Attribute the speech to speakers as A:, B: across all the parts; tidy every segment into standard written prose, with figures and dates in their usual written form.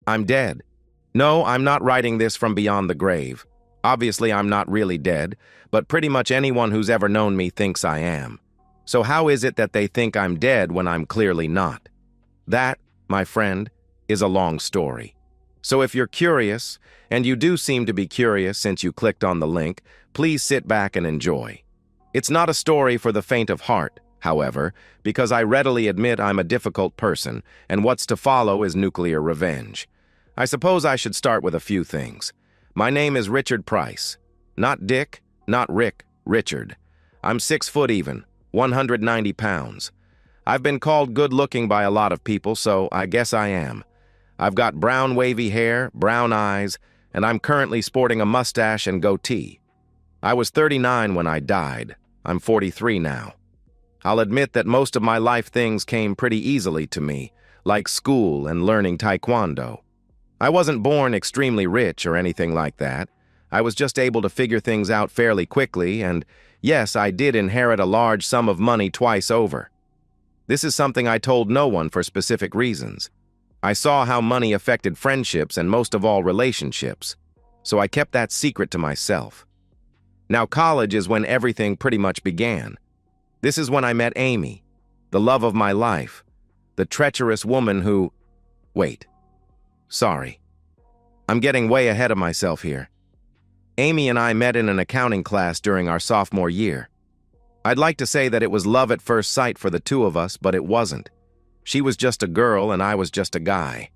A: I'm dead. No, I'm not writing this from beyond the grave. Obviously, I'm not really dead, but pretty much anyone who's ever known me thinks I am. So how is it that they think I'm dead when I'm clearly not? That, my friend, is a long story. So if you're curious, and you do seem to be curious since you clicked on the link, please sit back and enjoy. It's not a story for the faint of heart, however, because I readily admit I'm a difficult person, and what's to follow is nuclear revenge. I suppose I should start with a few things. My name is Richard Price. Not Dick, not Rick, Richard. I'm 6 foot even, 190 pounds. I've been called good-looking by a lot of people, so I guess I am. I've got brown wavy hair, brown eyes, and I'm currently sporting a mustache and goatee. I was 39 when I died. I'm 43 now. I'll admit that most of my life things came pretty easily to me, like school and learning taekwondo. I wasn't born extremely rich or anything like that. I was just able to figure things out fairly quickly, and yes, I did inherit a large sum of money twice over. This is something I told no one for specific reasons. I saw how money affected friendships and most of all relationships, so I kept that secret to myself. Now college is when everything pretty much began. This is when I met Amy, the love of my life, the treacherous woman who... Wait. Sorry. I'm getting way ahead of myself here. Amy and I met in an accounting class during our sophomore year. I'd like to say that it was love at first sight for the two of us, but it wasn't. She was just a girl and I was just a guy.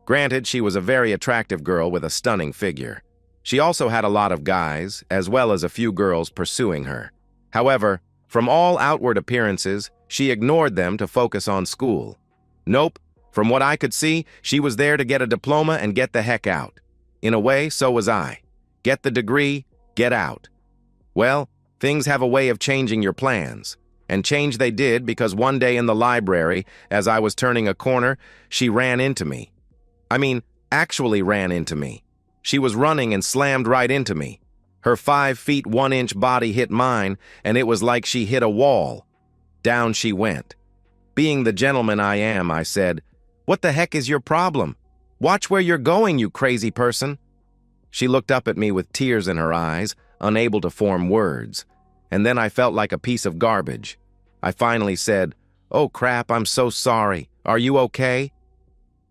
A: Granted, she was a very attractive girl with a stunning figure. She also had a lot of guys, as well as a few girls pursuing her. However, from all outward appearances, she ignored them to focus on school. Nope, from what I could see, she was there to get a diploma and get the heck out. In a way, so was I. Get the degree, get out. Well, things have a way of changing your plans. And change they did because one day in the library, as I was turning a corner, she ran into me. I mean, actually ran into me. She was running and slammed right into me. Her 5 feet 1 inch body hit mine, and it was like she hit a wall. Down she went. Being the gentleman I am, I said, "What the heck is your problem? Watch where you're going, you crazy person." She looked up at me with tears in her eyes, unable to form words. And then I felt like a piece of garbage. I finally said, "Oh crap, I'm so sorry. Are you okay?"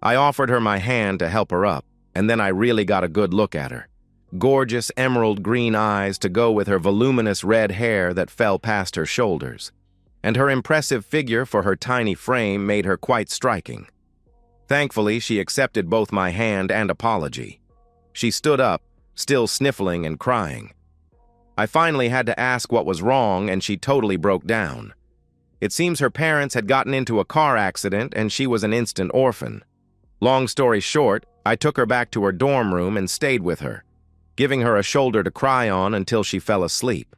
A: I offered her my hand to help her up, and then I really got a good look at her. Gorgeous emerald green eyes to go with her voluminous red hair that fell past her shoulders. And her impressive figure for her tiny frame made her quite striking. Thankfully, she accepted both my hand and apology. She stood up, still sniffling and crying. I finally had to ask what was wrong, and she totally broke down. It seems her parents had gotten into a car accident and she was an instant orphan. Long story short, I took her back to her dorm room and stayed with her, giving her a shoulder to cry on until she fell asleep.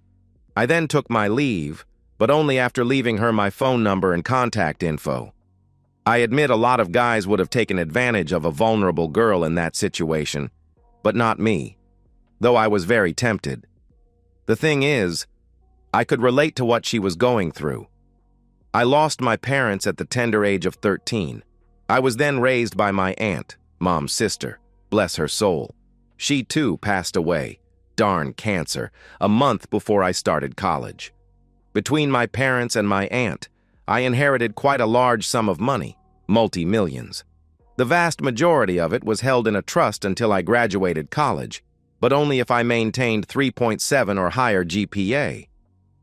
A: I then took my leave, but only after leaving her my phone number and contact info. I admit a lot of guys would have taken advantage of a vulnerable girl in that situation, but not me, though I was very tempted. The thing is, I could relate to what she was going through. I lost my parents at the tender age of 13. I was then raised by my aunt, Mom's sister, bless her soul. She too passed away, darn cancer, a month before I started college. Between my parents and my aunt, I inherited quite a large sum of money, multi-millions. The vast majority of it was held in a trust until I graduated college, but only if I maintained 3.7 or higher GPA.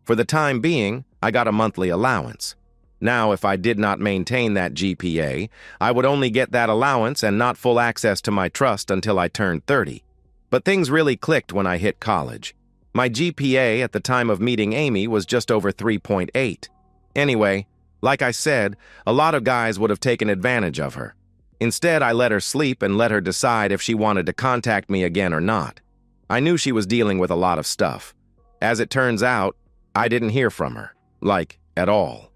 A: For the time being, I got a monthly allowance. Now, if I did not maintain that GPA, I would only get that allowance and not full access to my trust until I turned 30. But things really clicked when I hit college. My GPA at the time of meeting Amy was just over 3.8. Anyway, like I said, a lot of guys would have taken advantage of her. Instead, I let her sleep and let her decide if she wanted to contact me again or not. I knew she was dealing with a lot of stuff. As it turns out, I didn't hear from her, like, at all.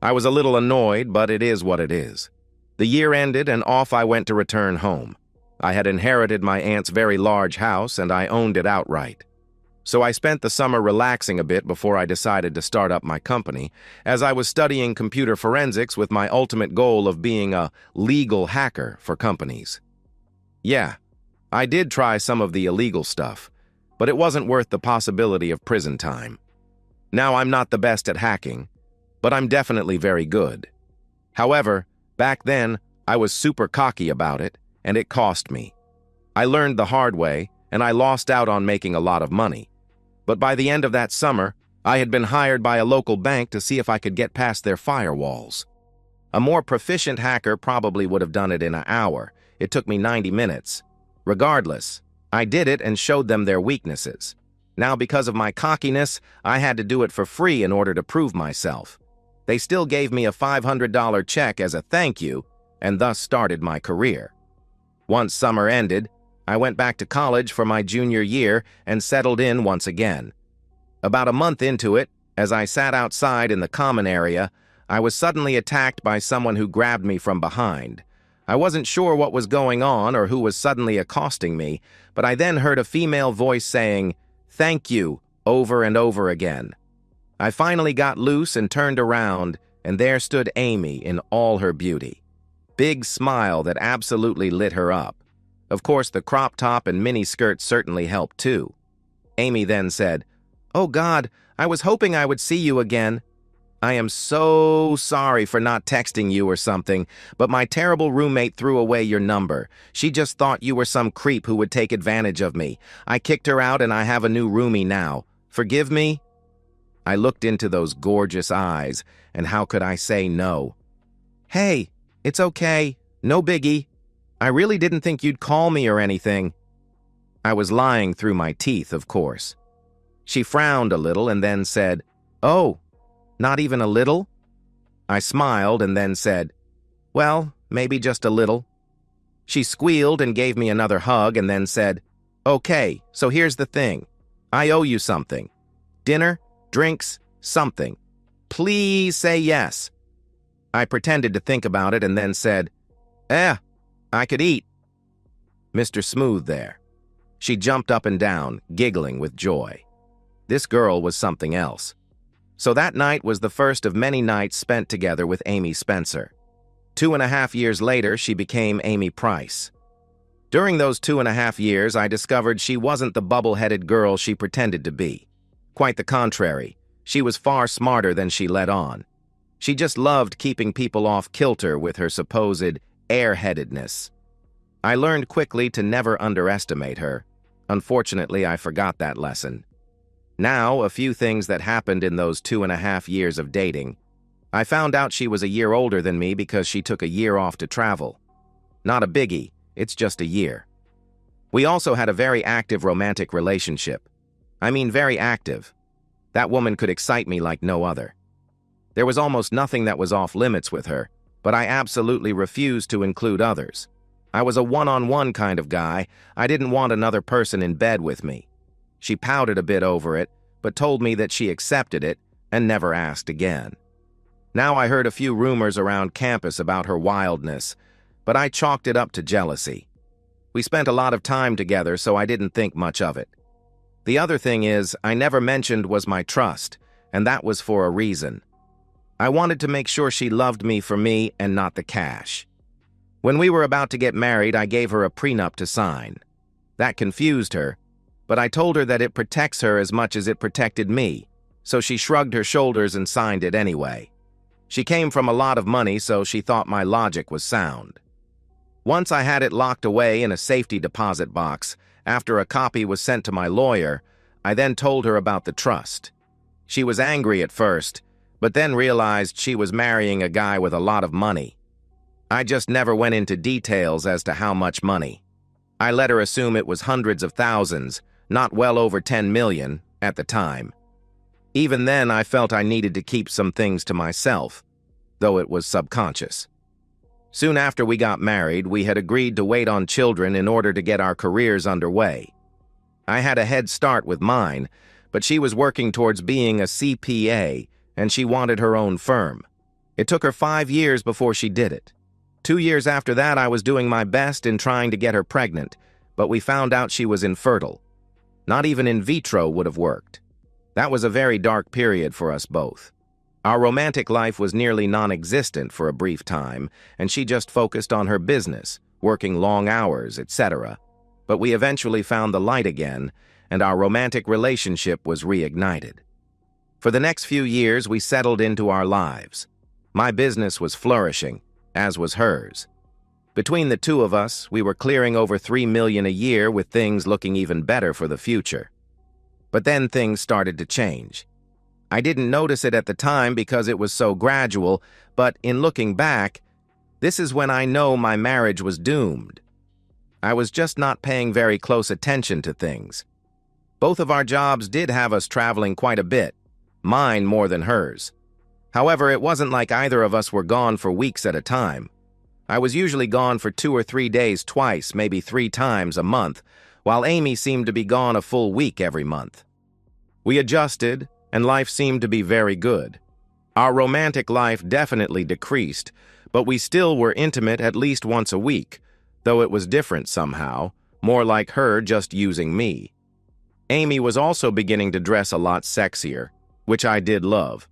A: I was a little annoyed, but it is what it is. The year ended and off I went to return home. I had inherited my aunt's very large house and I owned it outright. So I spent the summer relaxing a bit before I decided to start up my company, as I was studying computer forensics with my ultimate goal of being a legal hacker for companies. Yeah, I did try some of the illegal stuff, but it wasn't worth the possibility of prison time. Now I'm not the best at hacking, but I'm definitely very good. However, back then, I was super cocky about it, and it cost me. I learned the hard way, and I lost out on making a lot of money. But by the end of that summer, I had been hired by a local bank to see if I could get past their firewalls. A more proficient hacker probably would have done it in an hour. It took me 90 minutes. Regardless, I did it and showed them their weaknesses. Now, because of my cockiness, I had to do it for free in order to prove myself. They still gave me a $500 check as a thank you, and thus started my career. Once summer ended, I went back to college for my junior year and settled in once again. About a month into it, as I sat outside in the common area, I was suddenly attacked by someone who grabbed me from behind. I wasn't sure what was going on or who was suddenly accosting me, but I then heard a female voice saying, "Thank you," over and over again. I finally got loose and turned around, and there stood Amy in all her beauty. Big smile that absolutely lit her up. Of course, the crop top and mini skirt certainly helped too. Amy then said, "Oh God, I was hoping I would see you again. I am so sorry for not texting you or something, but my terrible roommate threw away your number. She just thought you were some creep who would take advantage of me. I kicked her out and I have a new roomie now. Forgive me?" I looked into those gorgeous eyes, and how could I say no? "Hey, it's okay. No biggie. I really didn't think you'd call me or anything." I was lying through my teeth, of course. She frowned a little and then said, "Oh, not even a little?" I smiled and then said, "Well, maybe just a little." She squealed and gave me another hug and then said, "Okay, so here's the thing. I owe you something. Dinner, drinks, something. Please say yes." I pretended to think about it and then said, I could eat." Mr. Smooth there. She jumped up and down, giggling with joy. This girl was something else. So that night was the first of many nights spent together with Amy Spencer. 2.5 years later, she became Amy Price. During those 2.5 years, I discovered she wasn't the bubble-headed girl she pretended to be. Quite the contrary, she was far smarter than she let on. She just loved keeping people off kilter with her supposed airheadedness. I learned quickly to never underestimate her. Unfortunately, I forgot that lesson. Now, a few things that happened in those 2.5 years of dating. I found out she was a year older than me because she took a year off to travel. Not a biggie, it's just a year. We also had a very active romantic relationship. I mean very active. That woman could excite me like no other. There was almost nothing that was off limits with her, but I absolutely refused to include others. I was a one-on-one kind of guy. I didn't want another person in bed with me. She pouted a bit over it, but told me that she accepted it and never asked again. Now I heard a few rumors around campus about her wildness, but I chalked it up to jealousy. We spent a lot of time together, so I didn't think much of it. The other thing is, I never mentioned was my trust, and that was for a reason. I wanted to make sure she loved me for me and not the cash. When we were about to get married, I gave her a prenup to sign. That confused her, but I told her that it protects her as much as it protected me, so she shrugged her shoulders and signed it anyway. She came from a lot of money, so she thought my logic was sound. Once I had it locked away in a safety deposit box, after a copy was sent to my lawyer, I then told her about the trust. She was angry at first, but then realized she was marrying a guy with a lot of money. I just never went into details as to how much money. I let her assume it was hundreds of thousands, not well over 10 million at the time. Even then, I felt I needed to keep some things to myself, though it was subconscious. Soon after we got married, we had agreed to wait on children in order to get our careers underway. I had a head start with mine, but she was working towards being a CPA, and she wanted her own firm. It took her 5 years before she did it. 2 years after that, I was doing my best in trying to get her pregnant, but we found out she was infertile. Not even in vitro would have worked. That was a very dark period for us both. Our romantic life was nearly non-existent for a brief time, and she just focused on her business, working long hours, etc. But we eventually found the light again, and our romantic relationship was reignited. For the next few years, we settled into our lives. My business was flourishing, as was hers. Between the two of us, we were clearing over $3 million a year, with things looking even better for the future. But then things started to change. I didn't notice it at the time because it was so gradual, but in looking back, this is when I know my marriage was doomed. I was just not paying very close attention to things. Both of our jobs did have us traveling quite a bit, mine more than hers. However, it wasn't like either of us were gone for weeks at a time. I was usually gone for 2 or 3 days twice, maybe 3 times a month, while Amy seemed to be gone a full week every month. We adjusted, and life seemed to be very good. Our romantic life definitely decreased, but we still were intimate at least once a week, though it was different somehow, more like her just using me. Amy was also beginning to dress a lot sexier, which I did love.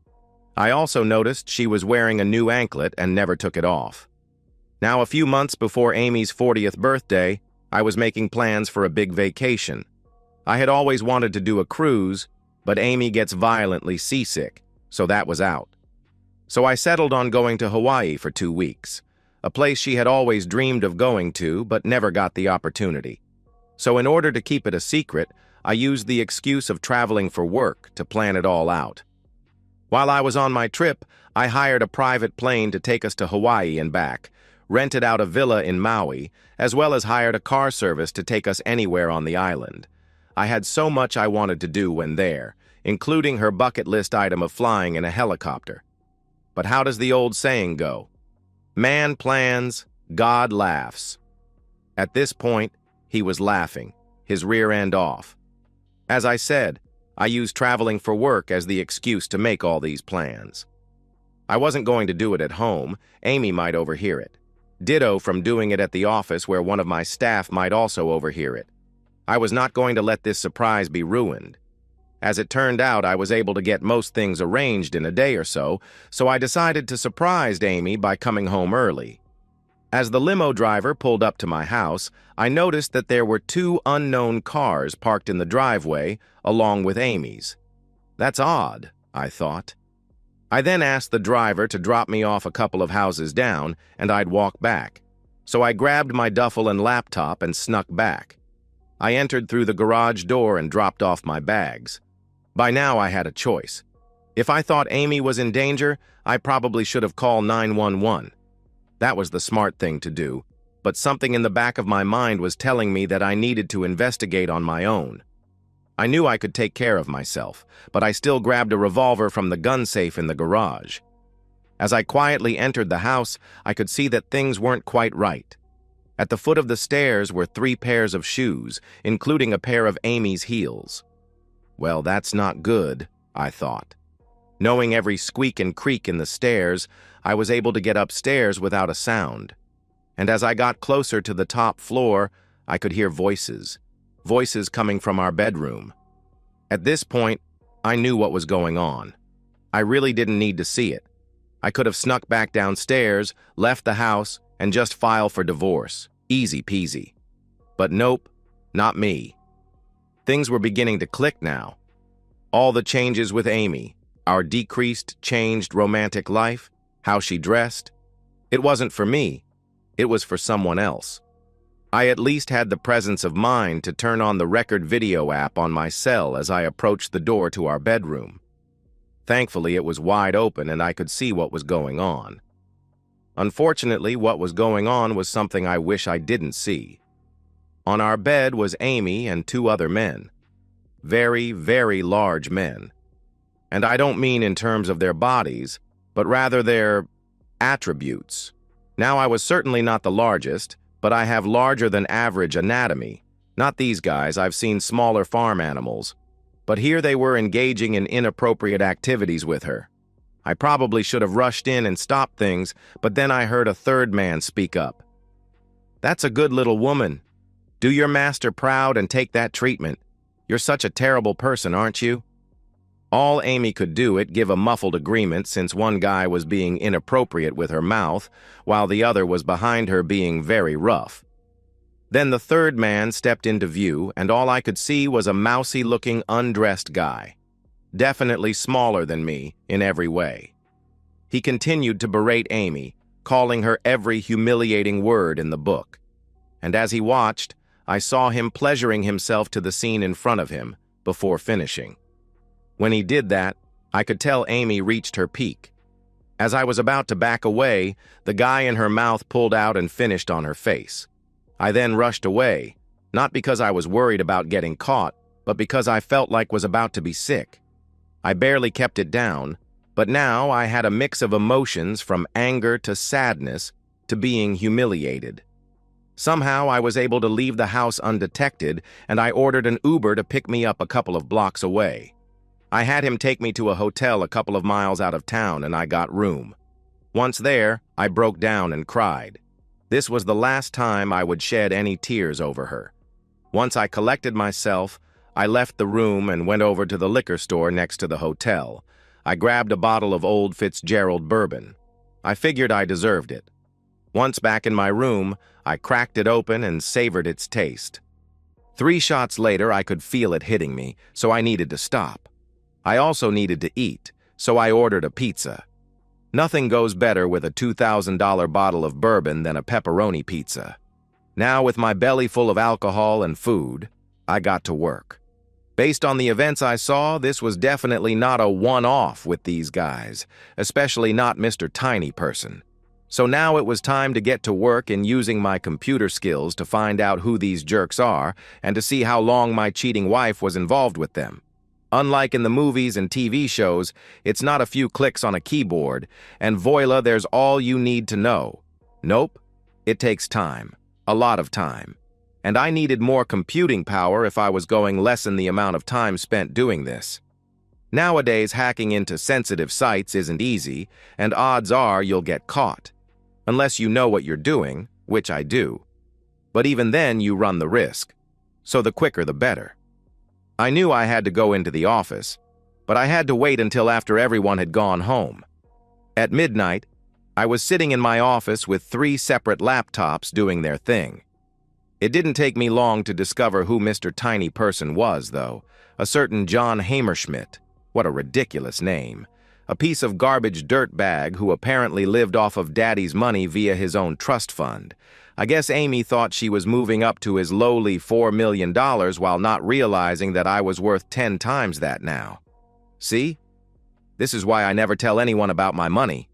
A: I also noticed she was wearing a new anklet and never took it off. Now, a few months before Amy's 40th birthday, I was making plans for a big vacation. I had always wanted to do a cruise, but Amy gets violently seasick, so that was out. So I settled on going to Hawaii for 2 weeks, a place she had always dreamed of going to but never got the opportunity. So in order to keep it a secret, I used the excuse of traveling for work to plan it all out. While I was on my trip, I hired a private plane to take us to Hawaii and back, rented out a villa in Maui, as well as hired a car service to take us anywhere on the island. I had so much I wanted to do when there, including her bucket list item of flying in a helicopter. But how does the old saying go? Man plans, God laughs. At this point, he was laughing, his rear end off. As I said, I used traveling for work as the excuse to make all these plans. I wasn't going to do it at home. Amy might overhear it. Ditto from doing it at the office, where one of my staff might also overhear it. I was not going to let this surprise be ruined. As it turned out, I was able to get most things arranged in a day or so, so I decided to surprise Amy by coming home early. As the limo driver pulled up to my house, I noticed that there were 2 unknown cars parked in the driveway, along with Amy's. That's odd, I thought. I then asked the driver to drop me off a couple of houses down, and I'd walk back. So I grabbed my duffel and laptop and snuck back. I entered through the garage door and dropped off my bags. By now I had a choice. If I thought Amy was in danger, I probably should have called 911. That was the smart thing to do, but something in the back of my mind was telling me that I needed to investigate on my own. I knew I could take care of myself, but I still grabbed a revolver from the gun safe in the garage. As I quietly entered the house, I could see that things weren't quite right. At the foot of the stairs were 3 pairs of shoes, including a pair of Amy's heels. Well, that's not good, I thought. Knowing every squeak and creak in the stairs, I was able to get upstairs without a sound. And as I got closer to the top floor, I could hear voices coming from our bedroom. At this point, I knew what was going on. I really didn't need to see it. I could have snuck back downstairs, left the house, and just filed for divorce. Easy peasy. But nope, not me. Things were beginning to click now. All the changes with Amy, our decreased, changed romantic life, how she dressed. It wasn't for me. It was for someone else. I at least had the presence of mind to turn on the record video app on my cell as I approached the door to our bedroom. Thankfully, it was wide open and I could see what was going on. Unfortunately, what was going on was something I wish I didn't see. On our bed was Amy and 2 other men. Very, very large men. And I don't mean in terms of their bodies, but rather their attributes. Now, I was certainly not the largest, but I have larger than average anatomy. Not these guys, I've seen smaller farm animals. But here they were engaging in inappropriate activities with her. I probably should have rushed in and stopped things, but then I heard a 3rd man speak up. "That's a good little woman. Do your master proud and take that treatment. You're such a terrible person, aren't you?" All Amy could do it give a muffled agreement since one guy was being inappropriate with her mouth, while the other was behind her being very rough. Then the third man stepped into view, and all I could see was a mousy-looking, undressed guy. Definitely smaller than me in every way. He continued to berate Amy, calling her every humiliating word in the book. And as he watched, I saw him pleasuring himself to the scene in front of him before finishing. When he did that, I could tell Amy reached her peak. As I was about to back away, the guy in her mouth pulled out and finished on her face. I then rushed away, not because I was worried about getting caught, but because I felt like was about to be sick. I barely kept it down, but now I had a mix of emotions from anger to sadness to being humiliated. Somehow I was able to leave the house undetected, and I ordered an Uber to pick me up a couple of blocks away. I had him take me to a hotel a couple of miles out of town, and I got room. Once there, I broke down and cried. This was the last time I would shed any tears over her. Once I collected myself, I left the room and went over to the liquor store next to the hotel. I grabbed a bottle of Old Fitzgerald bourbon. I figured I deserved it. Once back in my room, I cracked it open and savored its taste. 3 shots later, I could feel it hitting me, so I needed to stop. I also needed to eat, so I ordered a pizza. Nothing goes better with a $2,000 bottle of bourbon than a pepperoni pizza. Now, with my belly full of alcohol and food, I got to work. Based on the events I saw, this was definitely not a one-off with these guys, especially not Mr. Tiny Person. So now it was time to get to work in using my computer skills to find out who these jerks are and to see how long my cheating wife was involved with them. Unlike in the movies and TV shows, it's not a few clicks on a keyboard, and voila, there's all you need to know. Nope, it takes time, a lot of time. And I needed more computing power if I was going to lessen the amount of time spent doing this. Nowadays, hacking into sensitive sites isn't easy, and odds are you'll get caught. Unless you know what you're doing, which I do. But even then, you run the risk. So the quicker the better. I knew I had to go into the office, but I had to wait until after everyone had gone home. At midnight, I was sitting in my office with 3 separate laptops doing their thing. It didn't take me long to discover who Mr. Tiny Person was, though. A certain John Hammerschmidt. What a ridiculous name. A piece of garbage dirtbag who apparently lived off of Daddy's money via his own trust fund. I guess Amy thought she was moving up to his lowly $4 million while not realizing that I was worth 10 times that now. See? This is why I never tell anyone about my money.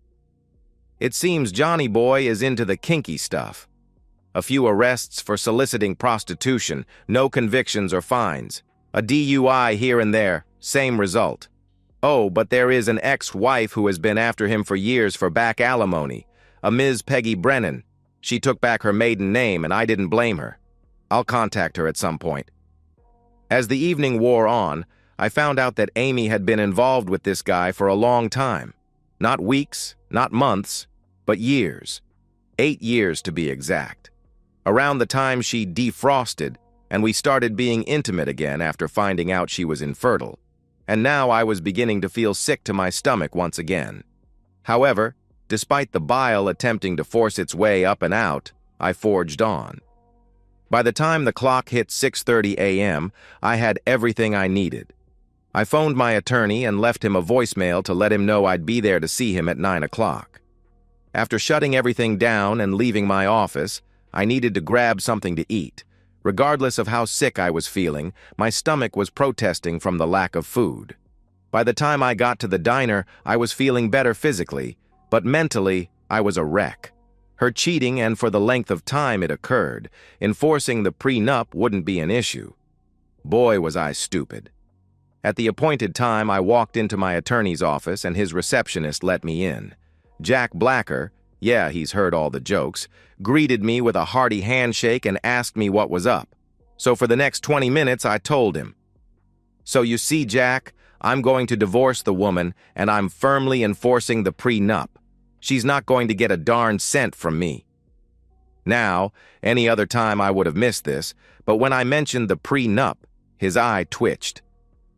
A: It seems Johnny Boy is into the kinky stuff. A few arrests for soliciting prostitution, no convictions or fines. A DUI here and there, same result. Oh, but there is an ex-wife who has been after him for years for back alimony, a Ms. Peggy Brennan. She took back her maiden name, and I didn't blame her. I'll contact her at some point. As the evening wore on, I found out that Amy had been involved with this guy for a long time. Not weeks, not months, but years. 8 years to be exact. Around the time she defrosted, and we started being intimate again after finding out she was infertile. And now I was beginning to feel sick to my stomach once again. However, despite the bile attempting to force its way up and out, I forged on. By the time the clock hit 6:30 a.m., I had everything I needed. I phoned my attorney and left him a voicemail to let him know I'd be there to see him at 9 o'clock. After shutting everything down and leaving my office, I needed to grab something to eat. Regardless of how sick I was feeling, my stomach was protesting from the lack of food. By the time I got to the diner, I was feeling better physically, but mentally, I was a wreck. Her cheating, and for the length of time it occurred, enforcing the prenup wouldn't be an issue. Boy, was I stupid. At the appointed time, I walked into my attorney's office and his receptionist let me in. Jack Blacker, yeah, he's heard all the jokes, greeted me with a hearty handshake and asked me what was up. So for the next 20 minutes, I told him. So you see, Jack, I'm going to divorce the woman, and I'm firmly enforcing the prenup. She's not going to get a darn cent from me. Now, any other time I would have missed this, but when I mentioned the prenup, his eye twitched.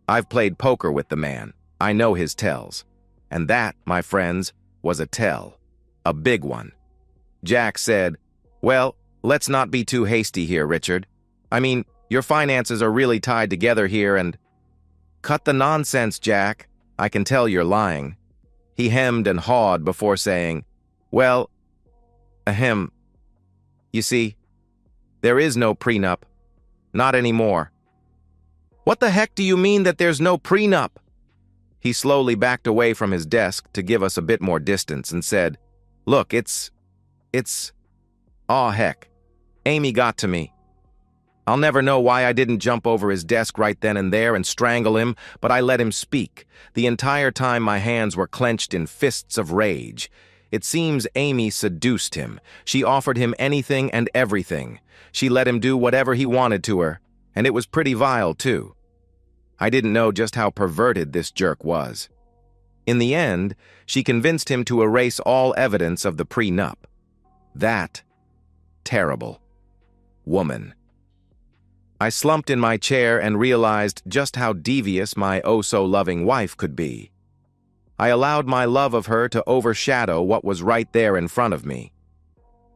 A: I've played poker with the man. I know his tells. And that, my friends, was a tell. A big one. Jack said, "Well, let's not be too hasty here, Richard. I mean, your finances are really tied together here and—" "Cut the nonsense, Jack. I can tell you're lying." He hemmed and hawed before saying, "Well, ahem. You see, there is no prenup. Not anymore." "What the heck do you mean that there's no prenup?" He slowly backed away from his desk to give us a bit more distance and said, "Look, it's... Aw, heck. Amy got to me. I'll never know why I didn't jump over his desk right then and there and strangle him, but I let him speak. The entire time my hands were clenched in fists of rage. It seems Amy seduced him. She offered him anything and everything. She let him do whatever he wanted to her, and it was pretty vile, too. I didn't know just how perverted this jerk was. In the end, she convinced him to erase all evidence of the prenup. That terrible woman. I slumped in my chair and realized just how devious my oh-so-loving wife could be. I allowed my love of her to overshadow what was right there in front of me.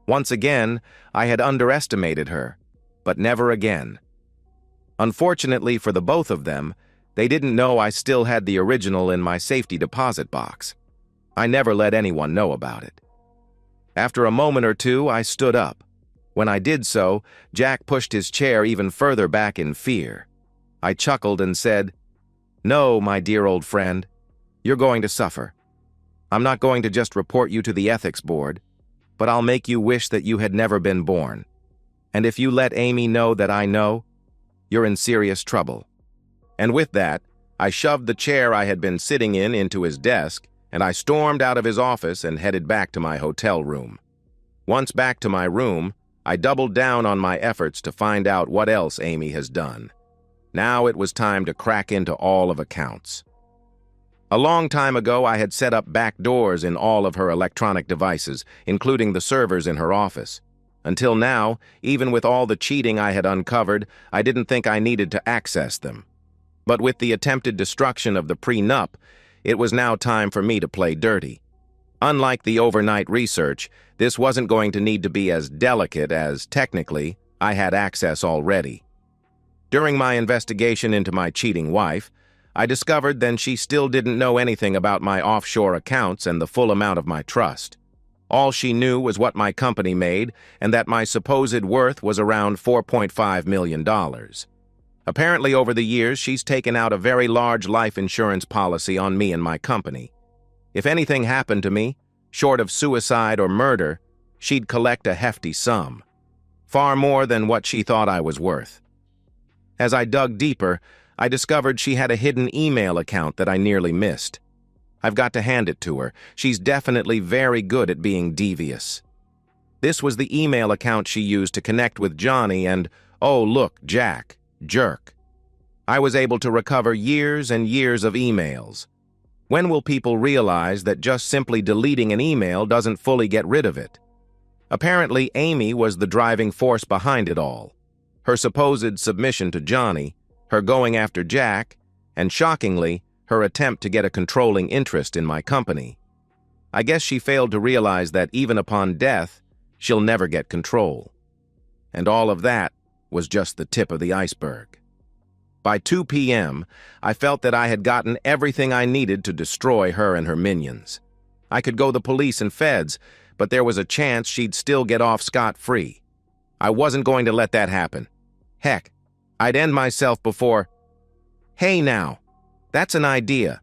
A: Once again, I had underestimated her, but never again. Unfortunately for the both of them, they didn't know I still had the original in my safety deposit box. I never let anyone know about it. After a moment or two, I stood up. When I did so, Jack pushed his chair even further back in fear. I chuckled and said, "No, my dear old friend, you're going to suffer. I'm not going to just report you to the ethics board, but I'll make you wish that you had never been born. And if you let Amy know that I know, you're in serious trouble." And with that, I shoved the chair I had been sitting in into his desk, and I stormed out of his office and headed back to my hotel room. Once back to my room, I doubled down on my efforts to find out what else Amy has done. Now it was time to crack into all of accounts. A long time ago, I had set up back doors in all of her electronic devices, including the servers in her office. Until now, even with all the cheating I had uncovered, I didn't think I needed to access them. But with the attempted destruction of the prenup, it was now time for me to play dirty. Unlike the overnight research, this wasn't going to need to be as delicate as, technically, I had access already. During my investigation into my cheating wife, I discovered that she still didn't know anything about my offshore accounts and the full amount of my trust. All she knew was what my company made and that my supposed worth was around $4.5 million. Apparently, over the years, she's taken out a very large life insurance policy on me and my company. If anything happened to me, short of suicide or murder, she'd collect a hefty sum. Far more than what she thought I was worth. As I dug deeper, I discovered she had a hidden email account that I nearly missed. I've got to hand it to her. She's definitely very good at being devious. This was the email account she used to connect with Johnny and, oh look, Jack, jerk. I was able to recover years and years of emails. When will people realize that just simply deleting an email doesn't fully get rid of it? Apparently, Amy was the driving force behind it all. Her supposed submission to Johnny, her going after Jack, and shockingly, her attempt to get a controlling interest in my company. I guess she failed to realize that even upon death, she'll never get control. And all of that was just the tip of the iceberg. By 2 p.m., I felt that I had gotten everything I needed to destroy her and her minions. I could go the police and feds, but there was a chance she'd still get off scot-free. I wasn't going to let that happen. Heck, I'd end myself before... Hey now, that's an idea.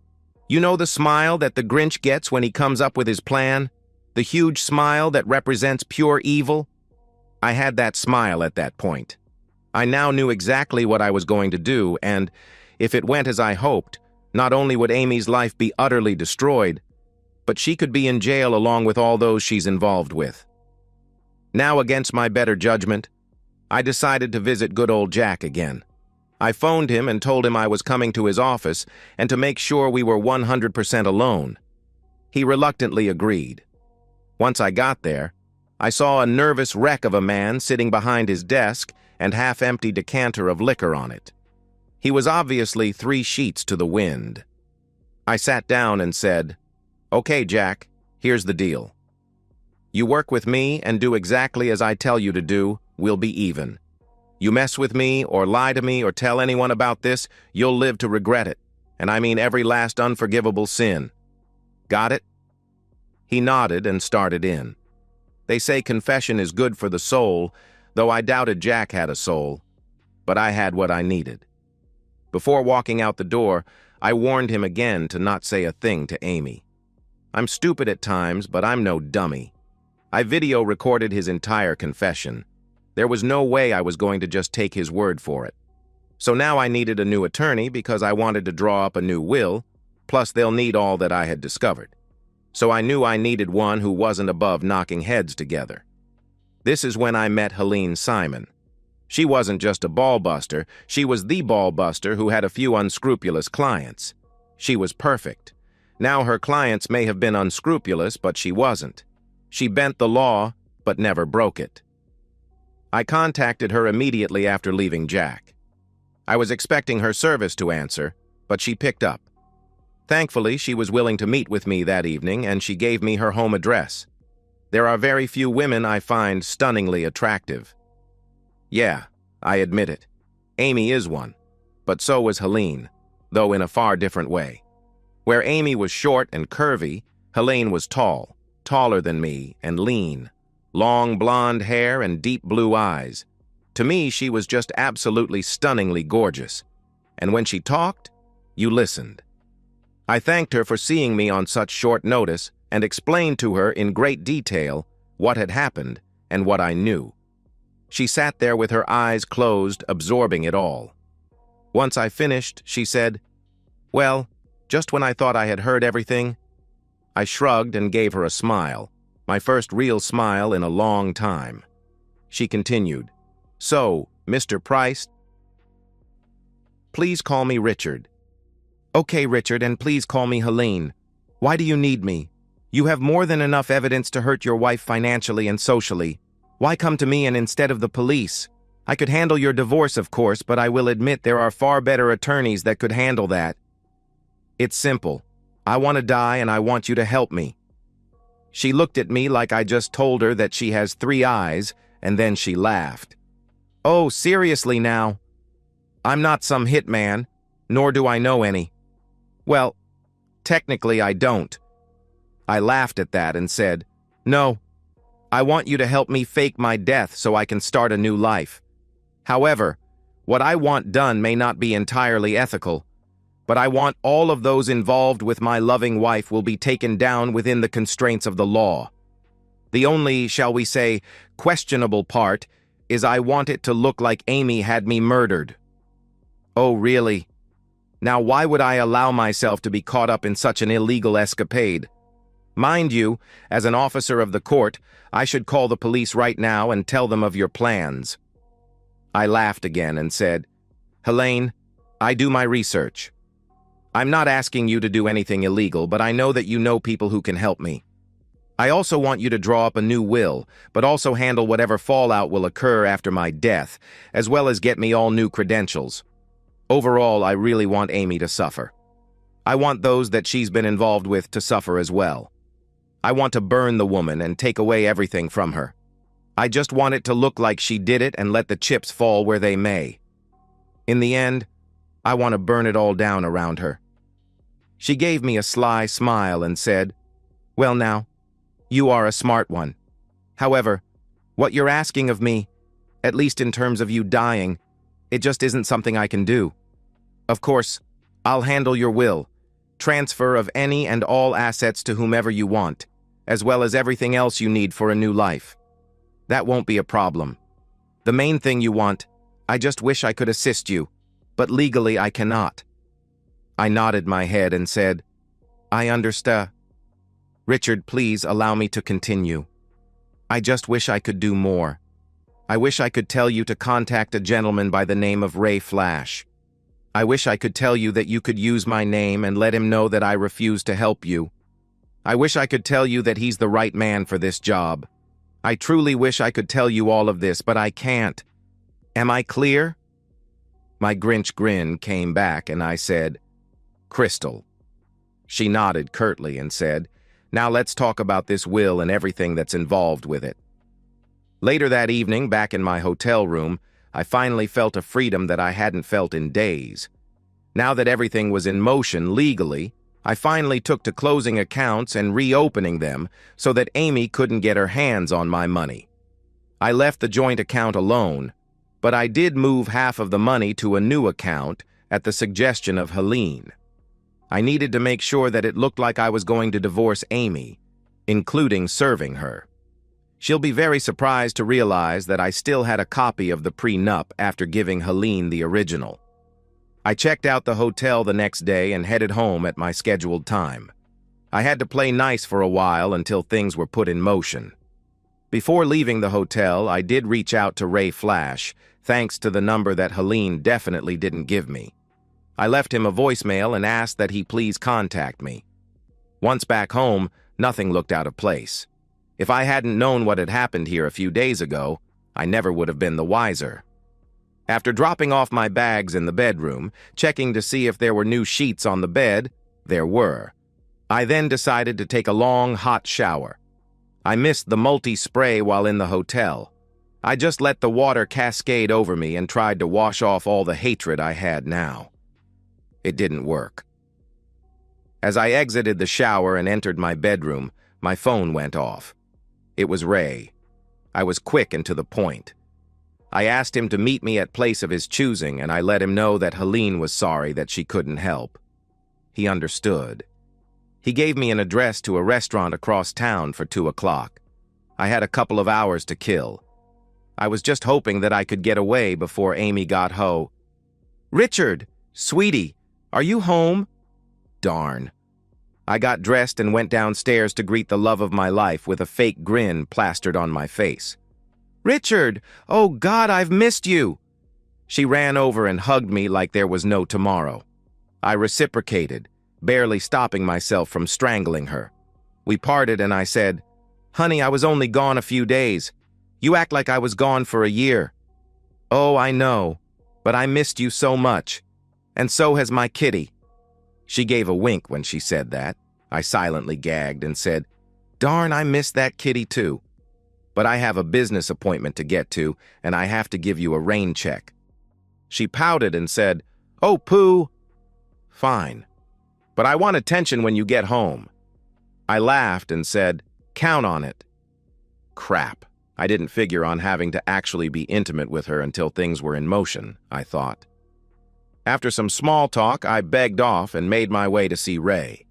A: You know the smile that the Grinch gets when he comes up with his plan? The huge smile that represents pure evil? I had that smile at that point. I now knew exactly what I was going to do, and if it went as I hoped, not only would Amy's life be utterly destroyed, but she could be in jail along with all those she's involved with. Now, against my better judgment, I decided to visit good old Jack again. I phoned him and told him I was coming to his office and to make sure we were 100% alone. He reluctantly agreed. Once I got there, I saw a nervous wreck of a man sitting behind his desk and half-empty decanter of liquor on it. He was obviously 3 sheets to the wind. I sat down and said, "Okay, Jack, here's the deal. You work with me and do exactly as I tell you to do, we'll be even. You mess with me or lie to me or tell anyone about this, you'll live to regret it. And I mean every last unforgivable sin. Got it?" He nodded and started in. They say confession is good for the soul, though I doubted Jack had a soul. But I had what I needed. Before walking out the door, I warned him again to not say a thing to Amy. I'm stupid at times, but I'm no dummy. I video recorded his entire confession. There was no way I was going to just take his word for it. So now I needed a new attorney because I wanted to draw up a new will, plus they'll need all that I had discovered. So I knew I needed one who wasn't above knocking heads together. This is when I met Helene Simon. She wasn't just a ball buster, she was the ball buster who had a few unscrupulous clients. She was perfect. Now her clients may have been unscrupulous, but she wasn't. She bent the law, but never broke it. I contacted her immediately after leaving Jack. I was expecting her service to answer, but she picked up. Thankfully, she was willing to meet with me that evening, and she gave me her home address. There are very few women I find stunningly attractive. Yeah, I admit it. Amy is one, but so was Helene, though in a far different way. Where Amy was short and curvy, Helene was tall, taller than me, and lean. Long blonde hair and deep blue eyes. To me, she was just absolutely stunningly gorgeous. And when she talked, you listened. I thanked her for seeing me on such short notice and explained to her in great detail what had happened and what I knew. She sat there with her eyes closed, absorbing it all. Once I finished, she said, "Well, just when I thought I had heard everything." I shrugged and gave her a smile, my first real smile in a long time. She continued, "So, Mr. Price, please call me Richard." "Okay, Richard, and please call me Helene. Why do you need me? You have more than enough evidence to hurt your wife financially and socially. Why come to me and instead of the police? I could handle your divorce, of course, but I will admit there are far better attorneys that could handle that. It's simple. I want to die and I want you to help me." She looked at me like I just told her that she has 3 eyes, and then she laughed. "Oh, seriously now? I'm not some hitman, nor do I know any." "Well, technically I don't." I laughed at that and said, "No, I want you to help me fake my death so I can start a new life. However, what I want done may not be entirely ethical, but I want all of those involved with my loving wife will be taken down within the constraints of the law. The only, shall we say, questionable part is I want it to look like Amy had me murdered." "Oh, really? Now why would I allow myself to be caught up in such an illegal escapade? Mind you, as an officer of the court, I should call the police right now and tell them of your plans." I laughed again and said, "Helene, I do my research. I'm not asking you to do anything illegal, but I know that you know people who can help me. I also want you to draw up a new will, but also handle whatever fallout will occur after my death, as well as get me all new credentials. Overall, I really want Amy to suffer. I want those that she's been involved with to suffer as well. I want to burn the woman and take away everything from her. I just want it to look like she did it and let the chips fall where they may. In the end, I want to burn it all down around her." She gave me a sly smile and said, "Well now, you are a smart one. However, what you're asking of me, at least in terms of you dying, it just isn't something I can do. Of course, I'll handle your will, transfer of any and all assets to whomever you want, as well as everything else you need for a new life. That won't be a problem. The main thing you want, I just wish I could assist you, but legally I cannot." I nodded my head and said, "I understand. Richard, please allow me to continue. I just wish I could do more. I wish I could tell you to contact a gentleman by the name of Ray Flash. I wish I could tell you that you could use my name and let him know that I refuse to help you. I wish I could tell you that he's the right man for this job. I truly wish I could tell you all of this, but I can't. Am I clear?" My Grinch grin came back and I said, "Crystal." She nodded curtly and said, "Now let's talk about this will and everything that's involved with it." Later that evening, back in my hotel room, I finally felt a freedom that I hadn't felt in days. Now that everything was in motion legally, I finally took to closing accounts and reopening them so that Amy couldn't get her hands on my money. I left the joint account alone, but I did move half of the money to a new account at the suggestion of Helene. I needed to make sure that it looked like I was going to divorce Amy, including serving her. She'll be very surprised to realize that I still had a copy of the prenup after giving Helene the original. I checked out the hotel the next day and headed home at my scheduled time. I had to play nice for a while until things were put in motion. Before leaving the hotel, I did reach out to Ray Flash, thanks to the number that Helene definitely didn't give me. I left him a voicemail and asked that he please contact me. Once back home, nothing looked out of place. If I hadn't known what had happened here a few days ago, I never would have been the wiser. After dropping off my bags in the bedroom, checking to see if there were new sheets on the bed, there were. I then decided to take a long, hot shower. I missed the multi-spray while in the hotel. I just let the water cascade over me and tried to wash off all the hatred I had now. It didn't work. As I exited the shower and entered my bedroom, my phone went off. It was Ray. I was quick and to the point. I asked him to meet me at place of his choosing, and I let him know that Helene was sorry that she couldn't help. He understood. He gave me an address to a restaurant across town for 2 o'clock. I had a couple of hours to kill. I was just hoping that I could get away before Amy got home. "Richard, sweetie, are you home?" Darn. I got dressed and went downstairs to greet the love of my life with a fake grin plastered on my face. "Richard, oh God, I've missed you." She ran over and hugged me like there was no tomorrow. I reciprocated, barely stopping myself from strangling her. We parted and I said, "Honey, I was only gone a few days. You act like I was gone for a year." "Oh, I know, but I missed you so much. And so has my kitty." She gave a wink when she said that. I silently gagged and said, "Darn, I miss that kitty too. But I have a business appointment to get to, and I have to give you a rain check." She pouted and said, "Oh, Pooh." "Fine. But I want attention when you get home." I laughed and said, "Count on it." Crap. I didn't figure on having to actually be intimate with her until things were in motion, I thought. After some small talk, I begged off and made my way to see Ray.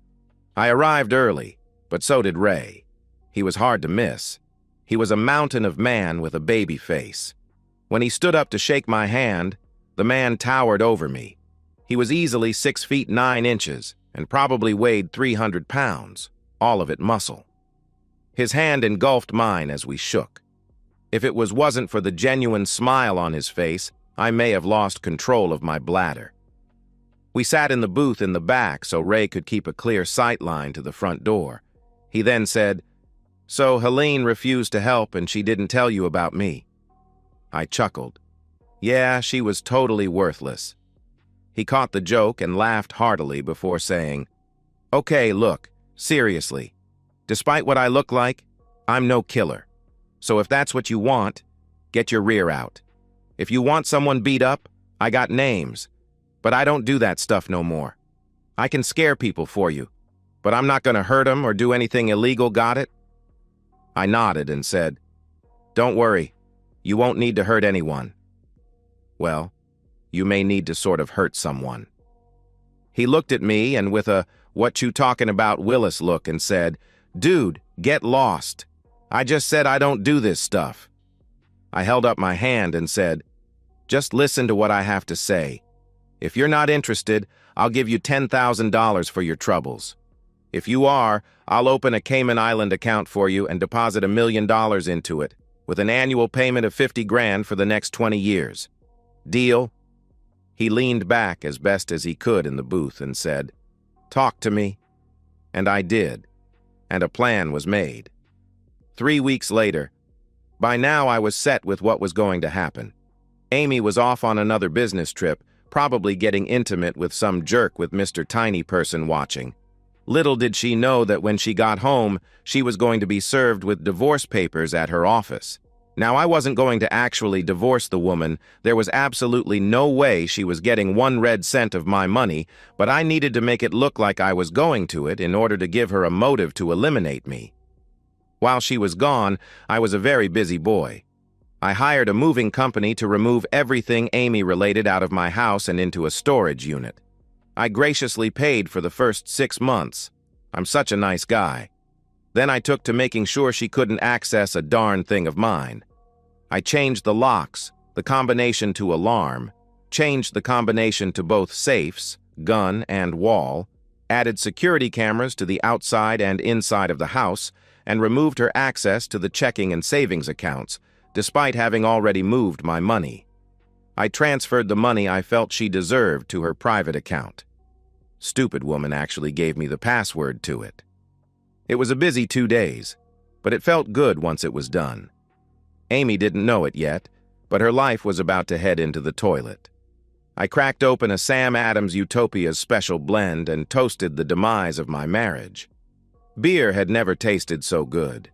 A: I arrived early, but so did Ray. He was hard to miss. He was a mountain of man with a baby face. When he stood up to shake my hand, the man towered over me. He was easily 6 feet 9 inches and probably weighed 300 pounds, all of it muscle. His hand engulfed mine as we shook. If it wasn't for the genuine smile on his face, I may have lost control of my bladder. We sat in the booth in the back so Ray could keep a clear sight line to the front door. He then said, "So Helene refused to help and she didn't tell you about me." I chuckled. Yeah, she was totally worthless. He caught the joke and laughed heartily before saying, "Okay, look, seriously. Despite what I look like, I'm no killer. So if that's what you want, get your rear out. If you want someone beat up, I got names. But I don't do that stuff no more. I can scare people for you, but I'm not going to hurt them or do anything illegal, got it?" I nodded and said, "Don't worry, you won't need to hurt anyone." Well, you may need to sort of hurt someone. He looked at me and with a "what you talking about Willis" look and said, "Dude, get lost. I just said I don't do this stuff." I held up my hand and said, "Just listen to what I have to say. If you're not interested, I'll give you $10,000 for your troubles. If you are, I'll open a Cayman Island account for you and deposit $1 million into it, with an annual payment of 50 grand for the next 20 years. Deal?" He leaned back as best as he could in the booth and said, "Talk to me." And I did, and a plan was made. 3 weeks later, by now I was set with what was going to happen. Amy was off on another business trip, probably getting intimate with some jerk with Mr. Tiny Person watching. Little did she know that when she got home, she was going to be served with divorce papers at her office. Now, I wasn't going to actually divorce the woman. There was absolutely no way she was getting 1 red cent of my money, but I needed to make it look like I was going to it in order to give her a motive to eliminate me. While she was gone, I was a very busy boy. I hired a moving company to remove everything Amy-related out of my house and into a storage unit. I graciously paid for the first 6 months. I'm such a nice guy. Then I took to making sure she couldn't access a darn thing of mine. I changed the locks, the combination to alarm, changed the combination to both safes, gun, and wall, added security cameras to the outside and inside of the house, and removed her access to the checking and savings accounts, despite having already moved my money. I transferred the money I felt she deserved to her private account. Stupid woman actually gave me the password to it. It was a busy 2 days, but it felt good once it was done. Amy didn't know it yet, but her life was about to head into the toilet. I cracked open a Sam Adams Utopia's special blend and toasted the demise of my marriage. Beer had never tasted so good.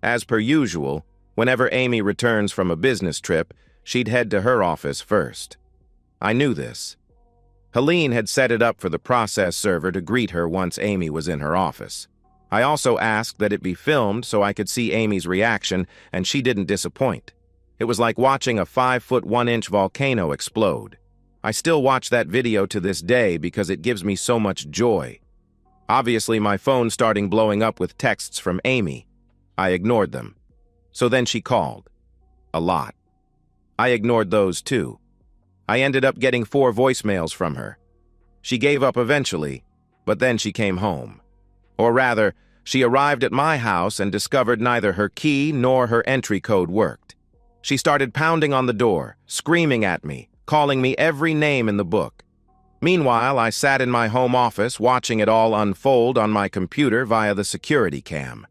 A: As per usual, whenever Amy returns from a business trip, she'd head to her office first. I knew this. Helene had set it up for the process server to greet her once Amy was in her office. I also asked that it be filmed so I could see Amy's reaction, and she didn't disappoint. It was like watching a 5-foot-1-inch volcano explode. I still watch that video to this day because it gives me so much joy. Obviously, my phone started blowing up with texts from Amy. I ignored them. So then she called. A lot. I ignored those too. I ended up getting 4 voicemails from her. She gave up eventually, but then she came home. Or rather, she arrived at my house and discovered neither her key nor her entry code worked. She started pounding on the door, screaming at me, calling me every name in the book. Meanwhile, I sat in my home office watching it all unfold on my computer via the security cam.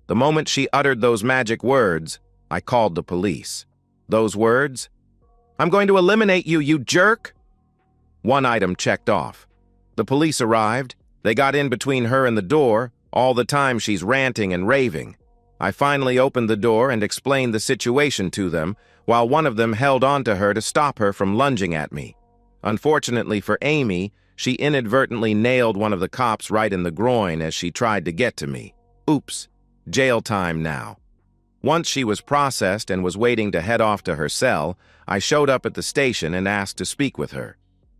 A: The moment she uttered those magic words, I called the police. Those words? "I'm going to eliminate you, you jerk!" 1 item checked off. The police arrived. They got in between her and the door. All the time she's ranting and raving. I finally opened the door and explained the situation to them, while one of them held on to her to stop her from lunging at me. Unfortunately for Amy, she inadvertently nailed one of the cops right in the groin as she tried to get to me. Oops. Jail time now. Once she was processed and was waiting to head off to her cell, I showed up at the station and asked to speak with her.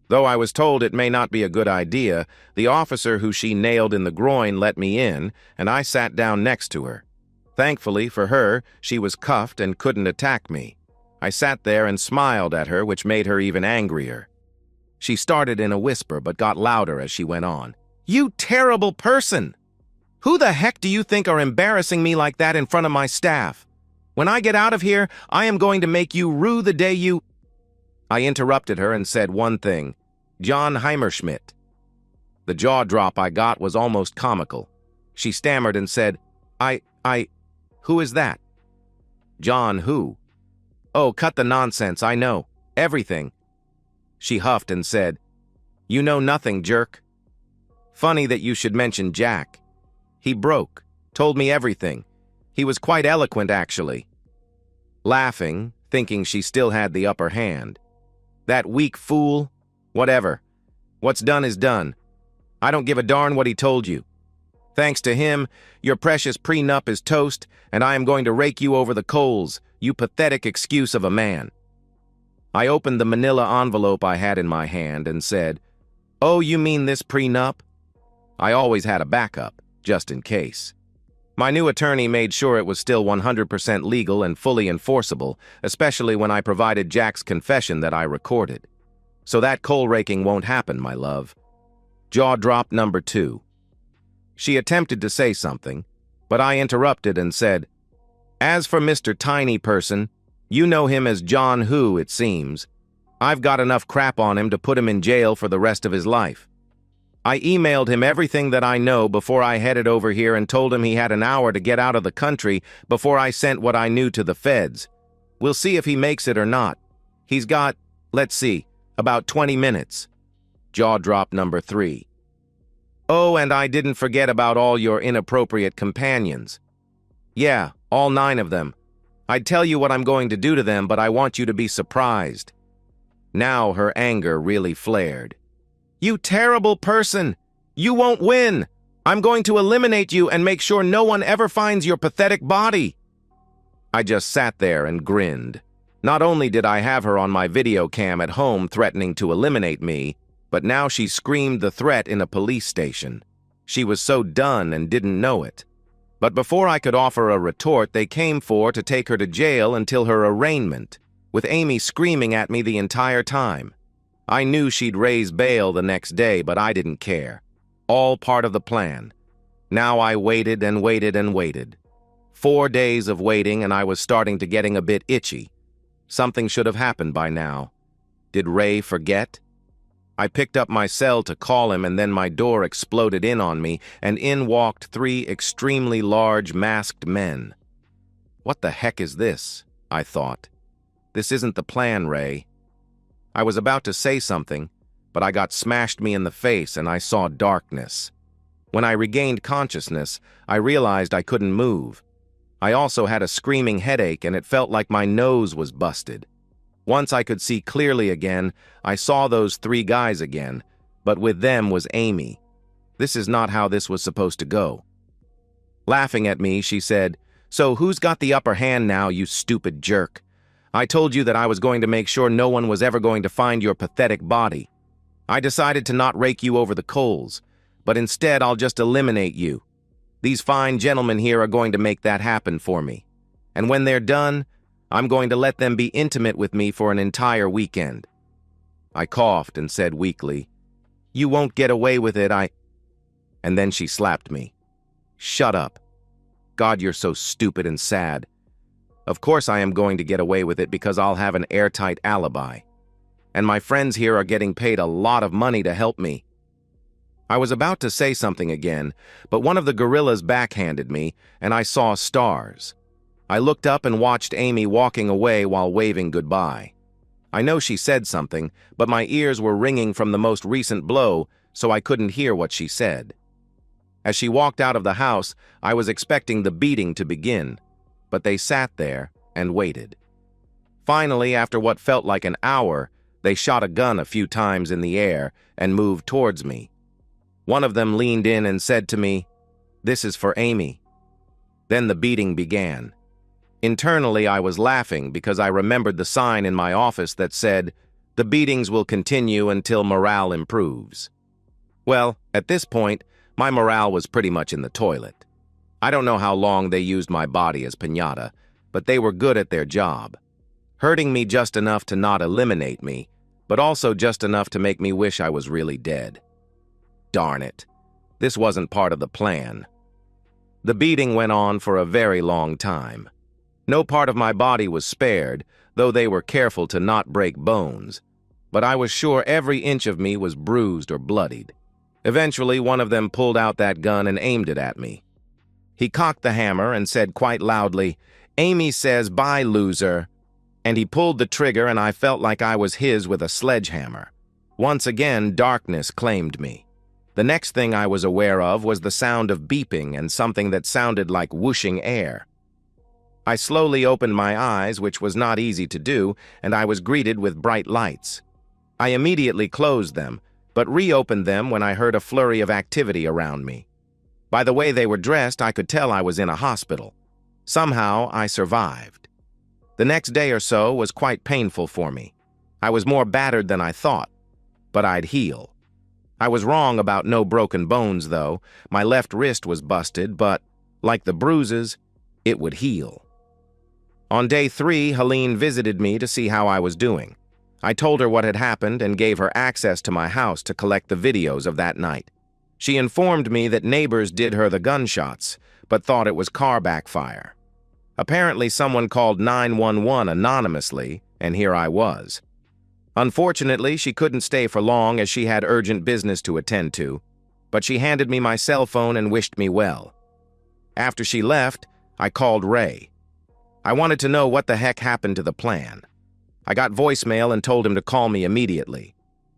A: Though I was told it may not be a good idea, the officer who she nailed in the groin let me in, and I sat down next to her. Thankfully for her, she was cuffed and couldn't attack me. I sat there and smiled at her, which made her even angrier. She started in a whisper but got louder as she went on. "You terrible person! Who the heck do you think are embarrassing me like that in front of my staff? When I get out of here, I am going to make you rue the day you—" I interrupted her and said one thing. "John Heimerschmidt." The jaw drop I got was almost comical. She stammered and said, Who is that?" "John who?" "Oh, cut the nonsense, I know. Everything." She huffed and said, "You know nothing, jerk." "Funny that you should mention Jack. He broke, told me everything. He was quite eloquent, actually." Laughing, thinking she still had the upper hand. "That weak fool? Whatever. What's done is done. I don't give a darn what he told you. Thanks to him, your precious prenup is toast, and I am going to rake you over the coals, you pathetic excuse of a man." I opened the manila envelope I had in my hand and said, "Oh, you mean this prenup?" I always had a backup, just in case. My new attorney made sure it was still 100% legal and fully enforceable, especially when I provided Jack's confession that I recorded. So that coal raking won't happen, my love. Jaw drop number 2. She attempted to say something, but I interrupted and said, "As for Mr. Tiny Person, you know him as John Who, it seems. I've got enough crap on him to put him in jail for the rest of his life. I emailed him everything that I know before I headed over here and told him he had an hour to get out of the country before I sent what I knew to the feds. We'll see if he makes it or not. He's got, let's see, about 20 minutes. Jaw drop number 3. Oh, and I didn't forget about all your inappropriate companions. Yeah, all 9 of them. I'd tell you what I'm going to do to them, but I want you to be surprised. Now her anger really flared. You terrible person! You won't win! I'm going to eliminate you and make sure no one ever finds your pathetic body. I just sat there and grinned. Not only did I have her on my video cam at home threatening to eliminate me, but now she screamed the threat in a police station. She was so done and didn't know it. But before I could offer a retort, they came to take her to jail until her arraignment, with Amy screaming at me the entire time. I knew she'd raise bail the next day, but I didn't care. All part of the plan. Now I waited and waited and waited. 4 days of waiting, and I was starting to getting a bit itchy. Something should have happened by now. Did Ray forget? I picked up my cell to call him, and then my door exploded in on me, and in walked 3 extremely large masked men. What the heck is this? I thought. This isn't the plan, Ray. I was about to say something, but I got smashed me in the face and I saw darkness. When I regained consciousness, I realized I couldn't move. I also had a screaming headache and it felt like my nose was busted. Once I could see clearly again, I saw those 3 guys again, but with them was Amy. This is not how this was supposed to go. Laughing at me, she said, "So who's got the upper hand now, you stupid jerk? I told you that I was going to make sure no one was ever going to find your pathetic body. I decided to not rake you over the coals, but instead I'll just eliminate you. These fine gentlemen here are going to make that happen for me. And when they're done, I'm going to let them be intimate with me for an entire weekend." I coughed and said weakly, "You won't get away with it, And then she slapped me. "Shut up. God, you're so stupid and sad. Of course I am going to get away with it because I'll have an airtight alibi. And my friends here are getting paid a lot of money to help me." I was about to say something again, but one of the gorillas backhanded me, and I saw stars. I looked up and watched Amy walking away while waving goodbye. I know she said something, but my ears were ringing from the most recent blow, so I couldn't hear what she said. As she walked out of the house, I was expecting the beating to begin, but they sat there and waited. Finally, after what felt like an hour, they shot a gun a few times in the air and moved towards me. One of them leaned in and said to me, "This is for Amy." Then the beating began. Internally, I was laughing because I remembered the sign in my office that said, "The beatings will continue until morale improves." Well, at this point, my morale was pretty much in the toilet. I don't know how long they used my body as piñata, but they were good at their job. Hurting me just enough to not eliminate me, but also just enough to make me wish I was really dead. Darn it. This wasn't part of the plan. The beating went on for a very long time. No part of my body was spared, though they were careful to not break bones, but I was sure every inch of me was bruised or bloodied. Eventually, one of them pulled out that gun and aimed it at me. He cocked the hammer and said quite loudly, "Amy says bye, loser." And he pulled the trigger and I felt like I was his with a sledgehammer. Once again, darkness claimed me. The next thing I was aware of was the sound of beeping and something that sounded like whooshing air. I slowly opened my eyes, which was not easy to do, and I was greeted with bright lights. I immediately closed them, but reopened them when I heard a flurry of activity around me. By the way they were dressed, I could tell I was in a hospital. Somehow, I survived. The next day or so was quite painful for me. I was more battered than I thought, but I'd heal. I was wrong about no broken bones, though. My left wrist was busted, but, like the bruises, it would heal. On day 3, Helene visited me to see how I was doing. I told her what had happened and gave her access to my house to collect the videos of that night. She informed me that neighbors did her the gunshots, but thought it was car backfire. Apparently, someone called 911 anonymously, and here I was. Unfortunately, she couldn't stay for long as she had urgent business to attend to, but she handed me my cell phone and wished me well. After she left, I called Ray. I wanted to know what the heck happened to the plan. I got voicemail and told him to call me immediately.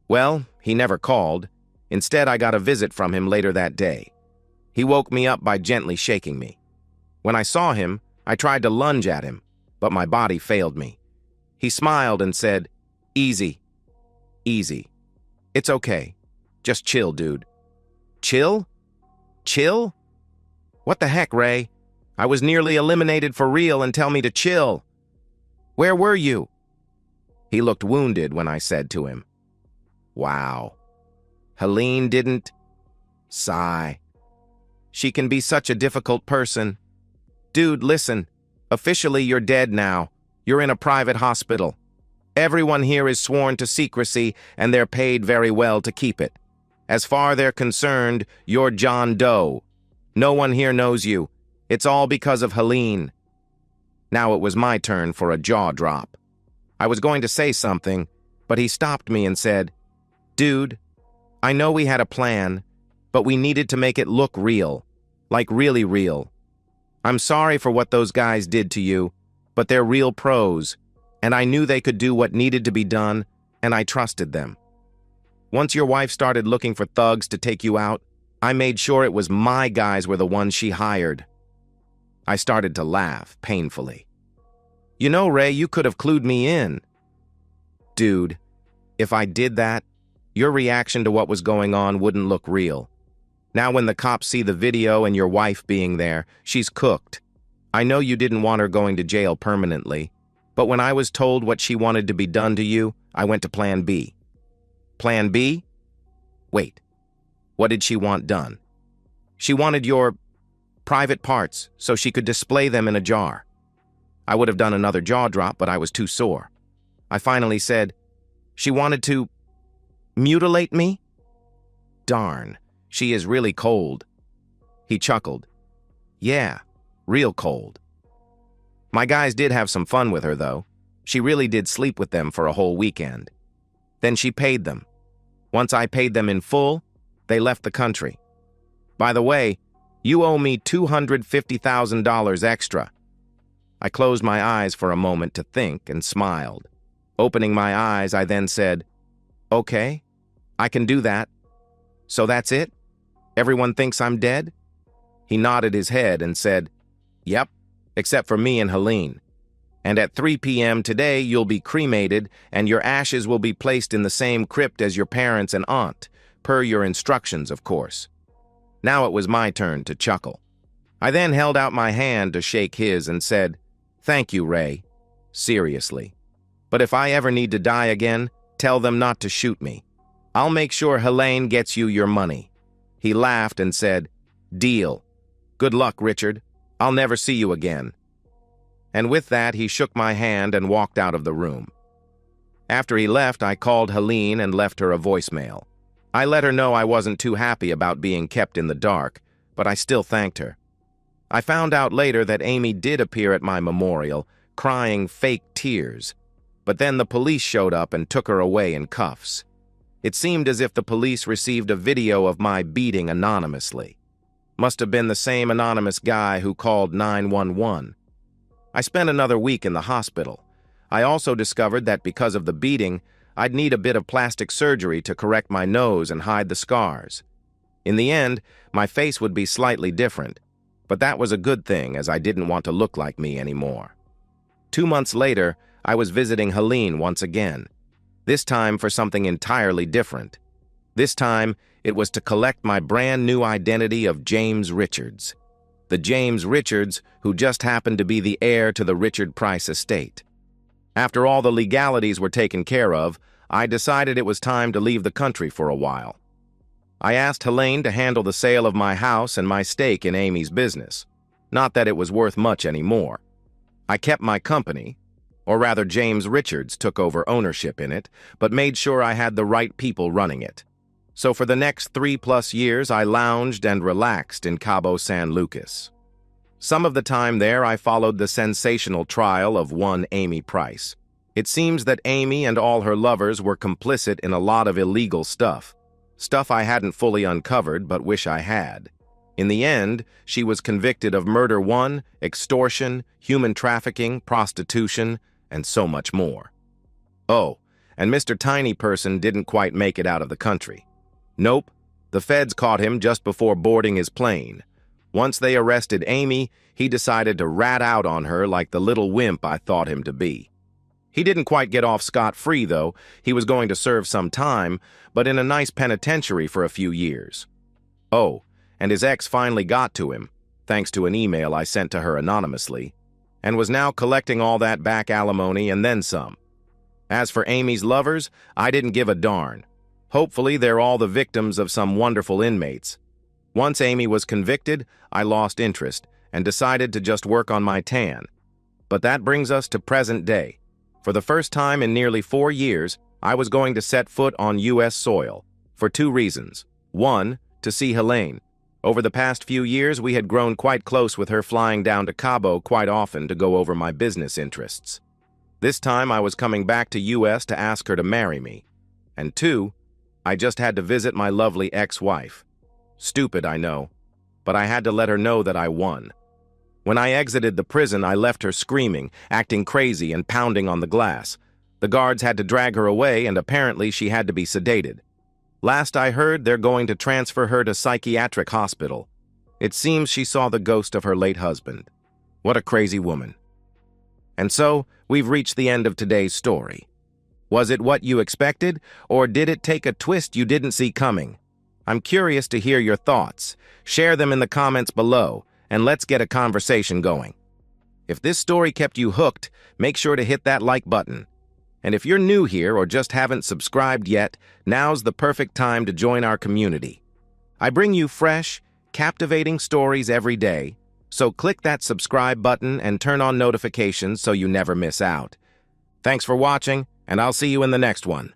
A: Well, he never called. Instead, I got a visit from him later that day. He woke me up by gently shaking me. When I saw him, I tried to lunge at him, but my body failed me. He smiled and said, "Easy. Easy. It's okay. Just chill, dude." Chill? Chill? What the heck, Ray? I was nearly eliminated for real and tell me to chill. Where were you? He looked wounded when I said to him, "Wow. Helene didn't..." Sigh. She can be such a difficult person. Dude, listen. Officially, you're dead now. You're in a private hospital. Everyone here is sworn to secrecy, and they're paid very well to keep it. As far they're concerned, you're John Doe. No one here knows you. It's all because of Helene. Now it was my turn for a jaw drop. I was going to say something, but he stopped me and said, "Dude, I know we had a plan, but we needed to make it look real. Like really real. I'm sorry for what those guys did to you, but they're real pros, and I knew they could do what needed to be done, and I trusted them. Once your wife started looking for thugs to take you out, I made sure it was my guys were the ones she hired." I started to laugh, painfully. "You know, Ray, you could have clued me in." Dude, if I did that, your reaction to what was going on wouldn't look real. Now when the cops see the video and your wife being there, she's cooked. I know you didn't want her going to jail permanently, but when I was told what she wanted to be done to you, I went to Plan B. Plan B? Wait, what did she want done? She wanted your private parts so she could display them in a jar. I would have done another jaw drop, but I was too sore. I finally said, "She wanted to mutilate me? Darn, she is really cold." He chuckled. "Yeah, real cold." My guys did have some fun with her, though. She really did sleep with them for a whole weekend. Then she paid them. Once I paid them in full, they left the country. By the way, you owe me $250,000 extra. I closed my eyes for a moment to think and smiled. Opening my eyes, I then said, "Okay, I can do that. So that's it? Everyone thinks I'm dead?" He nodded his head and said, "Yep, except for me and Helene. And at 3 p.m. today, you'll be cremated, and your ashes will be placed in the same crypt as your parents and aunt, per your instructions, of course." Now it was my turn to chuckle. I then held out my hand to shake his and said, "Thank you, Ray. Seriously. But if I ever need to die again, tell them not to shoot me. I'll make sure Helene gets you your money." He laughed and said, "Deal. Good luck, Richard. I'll never see you again." And with that, he shook my hand and walked out of the room. After he left, I called Helene and left her a voicemail. I let her know I wasn't too happy about being kept in the dark, but I still thanked her. I found out later that Amy did appear at my memorial, crying fake tears, but then the police showed up and took her away in cuffs. It seemed as if the police received a video of my beating anonymously. Must have been the same anonymous guy who called 911. I spent another week in the hospital. I also discovered that because of the beating, I'd need a bit of plastic surgery to correct my nose and hide the scars. In the end, my face would be slightly different, but that was a good thing as I didn't want to look like me anymore. 2 months later, I was visiting Helene once again, this time for something entirely different. This time, it was to collect my brand new identity of James Richards. The James Richards who just happened to be the heir to the Richard Price estate. After all the legalities were taken care of, I decided it was time to leave the country for a while. I asked Helene to handle the sale of my house and my stake in Amy's business. Not that it was worth much anymore. I kept my company, or rather James Richards took over ownership in it, but made sure I had the right people running it. So for the next 3+ years, I lounged and relaxed in Cabo San Lucas. Some of the time there, I followed the sensational trial of one Amy Price. It seems that Amy and all her lovers were complicit in a lot of illegal stuff. Stuff I hadn't fully uncovered, but wish I had. In the end, she was convicted of murder 1, extortion, human trafficking, prostitution, and so much more. Oh, and Mr. Tiny Person didn't quite make it out of the country. Nope, The feds caught him just before boarding his plane. Once they arrested Amy, he decided to rat out on her like the little wimp I thought him to be. He didn't quite get off scot-free, though. He was going to serve some time, but in a nice penitentiary for a few years. Oh, and his ex finally got to him, thanks to an email I sent to her anonymously, and was now collecting all that back alimony and then some. As for Amy's lovers, I didn't give a darn. Hopefully, they're all the victims of some wonderful inmates. Once Amy was convicted, I lost interest and decided to just work on my tan. But that brings us to present day. For the first time in nearly 4 years, I was going to set foot on U.S. soil, for 2 reasons. 1, to see Helene. Over the past few years, we had grown quite close with her flying down to Cabo quite often to go over my business interests. This time, I was coming back to U.S. to ask her to marry me. And 2, I just had to visit my lovely ex-wife. Stupid, I know, but I had to let her know that I won. When I exited the prison, I left her screaming, acting crazy, and pounding on the glass. The guards had to drag her away, and apparently she had to be sedated. Last I heard, they're going to transfer her to psychiatric hospital. It seems she saw the ghost of her late husband. What a crazy woman. And so, we've reached the end of today's story. Was it what you expected, or did it take a twist you didn't see coming? I'm curious to hear your thoughts. Share them in the comments below, and let's get a conversation going. If this story kept you hooked, make sure to hit that like button. And if you're new here or just haven't subscribed yet, now's the perfect time to join our community. I bring you fresh, captivating stories every day, so click that subscribe button and turn on notifications so you never miss out. Thanks for watching, and I'll see you in the next one.